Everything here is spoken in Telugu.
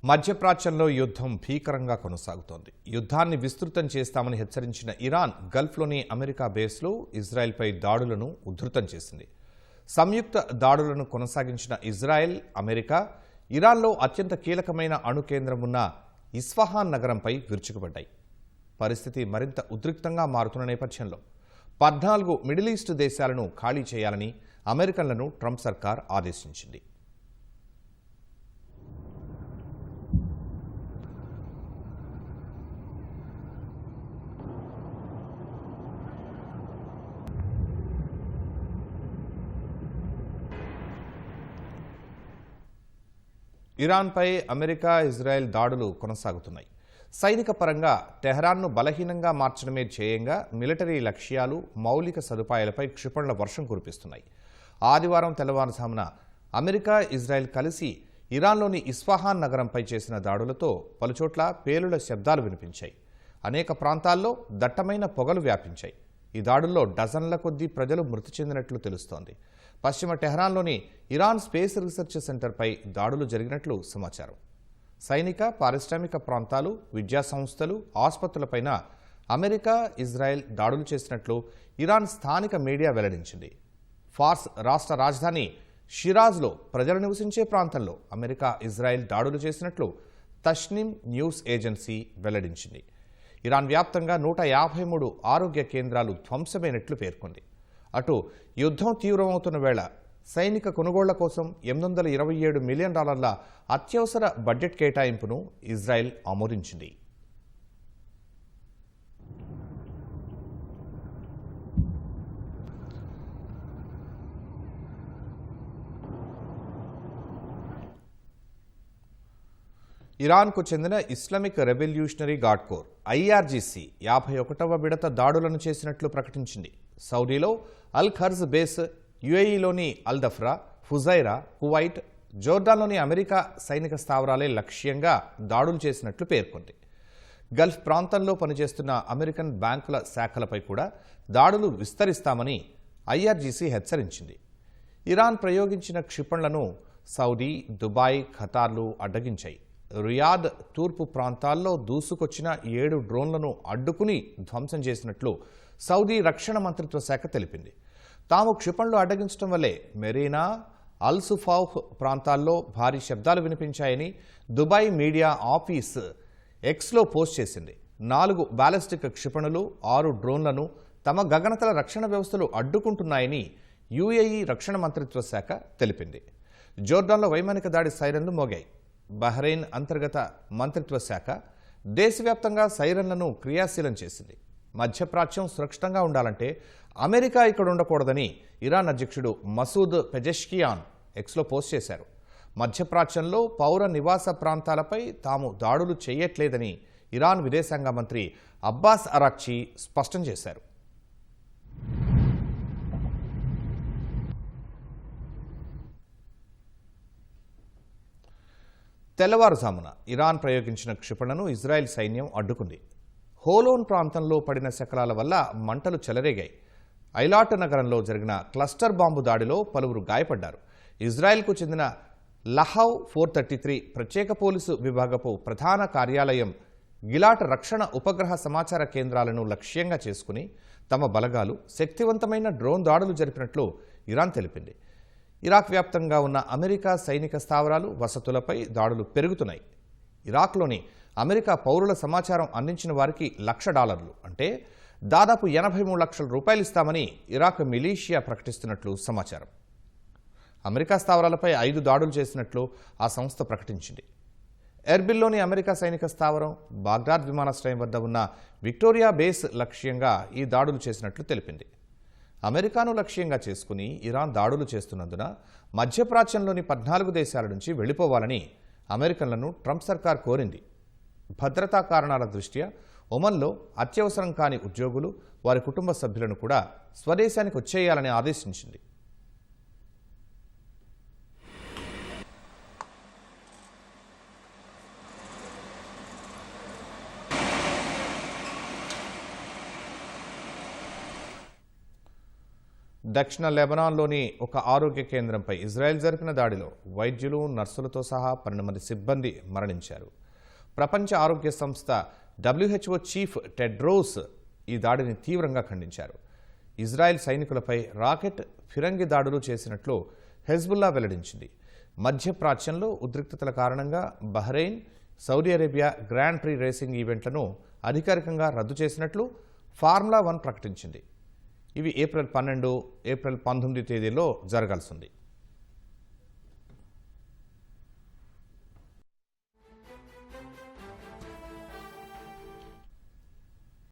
మధ్యప్రాచ్యంలో యుద్ధం భీకరంగా కొనసాగుతోంది. యుద్ధాన్ని విస్తృతం చేస్తామని హెచ్చరించిన ఇరాన్ గల్ఫ్లోని అమెరికా బేస్లో ఇజ్రాయెల్పై దాడులను ఉధృతం చేసింది. సంయుక్త దాడులను కొనసాగించిన ఇజ్రాయెల్, అమెరికా ఇరాన్లో అత్యంత కీలకమైన అణు కేంద్రం ఉన్న ఇస్ఫహాన్ నగరంపై విరుచుకుపడ్డాయి. పరిస్థితి మరింత ఉద్రిక్తంగా మారుతున్న నేపథ్యంలో 14 మిడిల్ ఈస్ట్ దేశాలను ఖాళీ చేయాలని అమెరికన్లను ట్రంప్ సర్కార్ ఆదేశించింది. ఇరాన్పై అమెరికా, ఇజ్రాయెల్ దాడులు కొనసాగుతున్నాయి. సైనిక పరంగా టెహరాన్ను బలహీనంగా మార్చడమే ధ్యేయంగా మిలిటరీ లక్ష్యాలు, మౌలిక సదుపాయాలపై క్షిపణుల వర్షం కురిపిస్తున్నాయి. ఆదివారం తెల్లవారుజామున అమెరికా, ఇజ్రాయెల్ కలిసి ఇరాన్లోని ఇస్ఫహాన్ నగరంపై చేసిన దాడులతో పలుచోట్ల పేలుళ్ల శబ్దాలు వినిపించాయి. అనేక ప్రాంతాల్లో దట్టమైన పొగలు వ్యాపించాయి. ఈ దాడుల్లో డజన్ల కొద్దీ ప్రజలు మృతి చెందినట్లు తెలుస్తోంది. పశ్చిమ టెహరాన్లోని ఇరాన్ స్పేస్ రీసెర్చ్ సెంటర్పై దాడులు జరిగినట్లు సమాచారం. సైనిక, పారిశ్రామిక ప్రాంతాలు, విద్యా సంస్థలు, ఆసుపత్రులపైన అమెరికా, ఇజ్రాయెల్ దాడులు చేసినట్లు ఇరాన్ స్థానిక మీడియా వెల్లడించింది. ఫార్స్ రాష్ట్ర రాజధాని షిరాజ్లో ప్రజలు నివసించే ప్రాంతంలో అమెరికా, ఇజ్రాయెల్ దాడులు చేసినట్లు తస్నిమ్ న్యూస్ ఏజెన్సీ వెల్లడించింది. ఇరాన్ వ్యాప్తంగా 153 ఆరోగ్య కేంద్రాలు ధ్వంసమైనట్లు పేర్కొంది. అటు యుద్ధం తీవ్రమవుతున్న వేళ సైనిక కొనుగోళ్ల కోసం $827 మిలియన్ అత్యవసర బడ్జెట్ కేటాయింపును ఇజ్రాయెల్ ఆమోదించింది. ఇరాన్కు చెందిన Islamic revolutionary guard corps IRGC 51వ విడత దాడులను చేసినట్లు ప్రకటించింది. సౌదీలో అల్ ఖర్జ్ బేస్, యుఏఈలోని అల్ దఫ్రా, ఫుజైరా, కువైట్, జోర్డాన్లోని అమెరికా సైనిక స్థావరాలే లక్ష్యంగా దాడులు చేసినట్లు పేర్కొంది. గల్ఫ్ ప్రాంతంలో పనిచేస్తున్న అమెరికన్ బ్యాంకుల శాఖలపై కూడా దాడులు విస్తరిస్తామని ఐఆర్జీసీ హెచ్చరించింది. ఇరాన్ ప్రయోగించిన క్షిపణులను సౌదీ, దుబాయ్, ఖతార్లు అడ్డగించాయి. రియాద్ తూర్పు ప్రాంతాల్లో దూసుకొచ్చిన 7 డ్రోన్లను అడ్డుకుని ధ్వంసం చేసినట్లు సౌదీ రక్షణ మంత్రిత్వ శాఖ తెలిపింది. తాము క్షిపణులు అడ్డగించడం వల్లే మెరీనా, అల్ సుఫౌహ్ ప్రాంతాల్లో భారీ శబ్దాలు వినిపించాయని దుబాయ్ మీడియా ఆఫీస్ ఎక్స్లో పోస్ట్ చేసింది. 4 బాలిస్టిక్ క్షిపణులు, 6 డ్రోన్లను తమ గగనతల రక్షణ వ్యవస్థలు అడ్డుకుంటున్నాయని యుఏఈ రక్షణ మంత్రిత్వ శాఖ తెలిపింది. జోర్డాన్లో వైమానిక దాడి సైరన్లు మోగాయి. బహ్రెయిన్ అంతర్గత మంత్రిత్వ శాఖ దేశవ్యాప్తంగా సైరన్లను క్రియాశీలం చేసింది. మధ్యప్రాచ్యం సురక్షితంగా ఉండాలంటే అమెరికా ఇక్కడ ఉండకూడదని ఇరాన్ అధ్యక్షుడు మసూద్ పెజెష్కియాన్ ఎక్స్లో పోస్ట్ చేశారు. మధ్యప్రాచ్యంలో పౌర నివాస ప్రాంతాలపై తాము దాడులు చేయట్లేదని ఇరాన్ విదేశాంగ మంత్రి అబ్బాస్ అరాక్చి స్పష్టం చేశారు. తెల్లవారుజామున ఇరాన్ ప్రయోగించిన క్షిపణులను ఇజ్రాయెల్ సైన్యం అడ్డుకుంది. హోలోన్ ప్రాంతంలో పడిన శకలాల వల్ల మంటలు చెలరేగాయి. ఐలాట్ నగరంలో జరిగిన క్లస్టర్ బాంబు దాడిలో పలువురు గాయపడ్డారు. ఇజ్రాయెల్కు చెందిన లహవ్ 433 ప్రత్యేక పోలీసు విభాగపు ప్రధాన కార్యాలయం గిలాట్ రక్షణ ఉపగ్రహ సమాచార కేంద్రాలను లక్ష్యంగా చేసుకుని తమ బలగాలు శక్తివంతమైన డ్రోన్ దాడులు జరిపినట్లు ఇరాన్ తెలిపింది. ఇరాక్ వ్యాప్తంగా ఉన్న అమెరికా సైనిక స్థావరాలు, వసతులపై దాడులు పెరుగుతున్నాయి. ఇరాక్లోని అమెరికా పౌరుల సమాచారం అందించిన వారికి $1,00,000 అంటే దాదాపు $83 లక్షలు ఇస్తామని ఇరాక్ మిలీషియా ప్రకటిస్తున్నట్లు సమాచారం. అమెరికా స్థావరాలపై 5 దాడులు చేసినట్లు ఆ సంస్థ ప్రకటించింది. ఎర్బిల్లోని అమెరికా సైనిక స్థావరం, బాగ్దాద్ విమానాశ్రయం వద్ద ఉన్న విక్టోరియా బేస్ లక్ష్యంగా ఈ దాడులు చేసినట్లు తెలిపింది. అమెరికాను లక్ష్యంగా చేసుకుని ఇరాన్ దాడులు చేస్తున్నందున మధ్యప్రాచ్యంలోని 14 దేశాల నుంచి వెళ్లిపోవాలని అమెరికన్లను ట్రంప్ సర్కార్ కోరింది. భద్రతా కారణాల దృష్ట్యా ఒమన్లో అత్యవసరం కాని ఉద్యోగులు, వారి కుటుంబ సభ్యులను కూడా స్వదేశానికి వచ్చేయాలని ఆదేశించింది. దక్షిణ లెబనాన్లోని ఒక ఆరోగ్య కేంద్రంపై ఇజ్రాయెల్ జరిపిన దాడిలో వైద్యులు, నర్సులతో సహా 12 మంది సిబ్బంది మరణించారు. ప్రపంచ ఆరోగ్య సంస్థ WHO చీఫ్ టెడ్రోస్ ఈ దాడిని తీవ్రంగా ఖండించారు. ఇజ్రాయెల్ సైనికులపై రాకెట్, ఫిరంగి దాడులు చేసినట్లు హెజ్బుల్లా వెల్లడించింది. మధ్యప్రాచ్యంలో ఉద్రిక్తతల కారణంగా Bahrain, Saudi Arabia grand pre racing ఈవెంట్లను అధికారికంగా రద్దు చేసినట్లు ఫార్ములా 1 ప్రకటించింది. ఇవి ఏప్రిల్ 12, ఏప్రిల్ 19 తేదీల్లో జరగాల్సింది.